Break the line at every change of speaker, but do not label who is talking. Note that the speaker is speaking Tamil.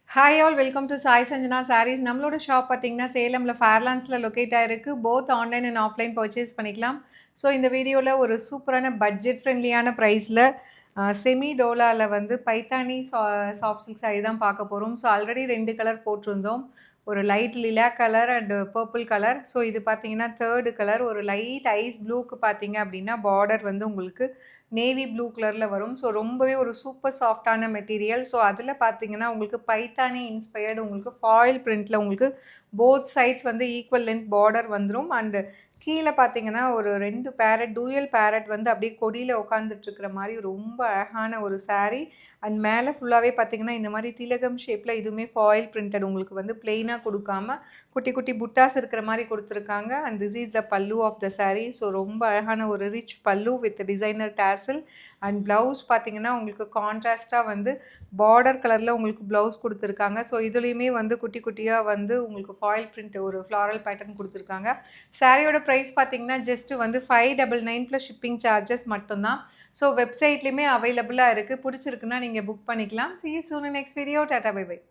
Hi all welcome to Sai Sanjana sarees. நம்மளோட ஷாப் பார்த்தீங்கன்னா சேலமில் ஃபேர்லாண்ட்ஸில் லொக்கேட் ஆகிருக்கு. Both online and offline purchase பண்ணிக்கலாம். ஸோ இந்த வீடியோவில் ஒரு சூப்பரான பட்ஜெட் ஃப்ரெண்ட்லியான ப்ரைஸில் செமி டோலாவில் வந்து பைத்தானி சாஃப்ட் சில்க் சாரீ தான் பார்க்க போகிறோம். ஸோ ஆல்ரெடி 2 கலர் போட்டிருந்தோம். ஒரு light lilac colour and purple colour. So இது பார்த்தீங்கன்னா தேர்டு கலர். ஒரு லைட் ஐஸ் ப்ளூக்கு பார்த்தீங்க அப்படின்னா பார்டர் வந்து உங்களுக்கு நேவி ப்ளூ கலரில் வரும். ஸோ ரொம்பவே ஒரு சூப்பர் சாஃப்டான மெட்டீரியல். ஸோ அதில் பார்த்தீங்கன்னா உங்களுக்கு பைத்தானி இன்ஸ்பயர்டு உங்களுக்கு ஃபாயில் பிரிண்டில் உங்களுக்கு போத் சைட்ஸ் வந்து ஈக்குவல் லென்த் பார்டர் வந்துடும். அண்டு கீழே பார்த்தீங்கன்னா ஒரு 2 பேரட் டூயல் பேரட் வந்து அப்படியே கொடியில் உட்காந்துட்ருக்கிற மாதிரி ரொம்ப அழகான ஒரு சாரீ. அண்ட் மேலே ஃபுல்லாகவே பார்த்தீங்கன்னா இந்த மாதிரி திலகம் ஷேப்பில் இதுவுமே ஃபாயில் பிரிண்டட் உங்களுக்கு வந்து பிளெயினாக கொடுக்காம குட்டி குட்டி புட்டாஸ் இருக்கிற மாதிரி கொடுத்துருக்காங்க. அண்ட் திஸ் இஸ் த பல்லு ஆஃப் த சாரீ. ஸோ ரொம்ப அழகான ஒரு ரிச் பல்லு with designer dazzle. And blouse பார்த்தீங்கன்னா உங்களுக்கு கான்ட்ராஸ்ட்டாக வந்து பார்டர் கலரில் உங்களுக்கு ப்ளவுஸ் கொடுத்துருக்காங்க. ஸோ இதுலேயுமே வந்து குட்டி குட்டியாக வந்து உங்களுக்கு ஃபாயில் பிரிண்ட் ஒரு ஃப்ளாரல் பேட்டர்ன் கொடுத்துருக்காங்க. சாரியோட ப்ரைஸ் பார்த்தீங்கன்னா ஜஸ்ட்டு வந்து 599 ப்ளஸ் ஷிப்பிங் சார்ஜஸ் மட்டும்தான். ஸோ வெப்சைட்லேயுமே அவைலபிளாக இருக்குது. பிடிச்சிருக்குன்னா நீங்கள் புக் பண்ணிக்கலாம். See you soon in next video. Tata, bye bye.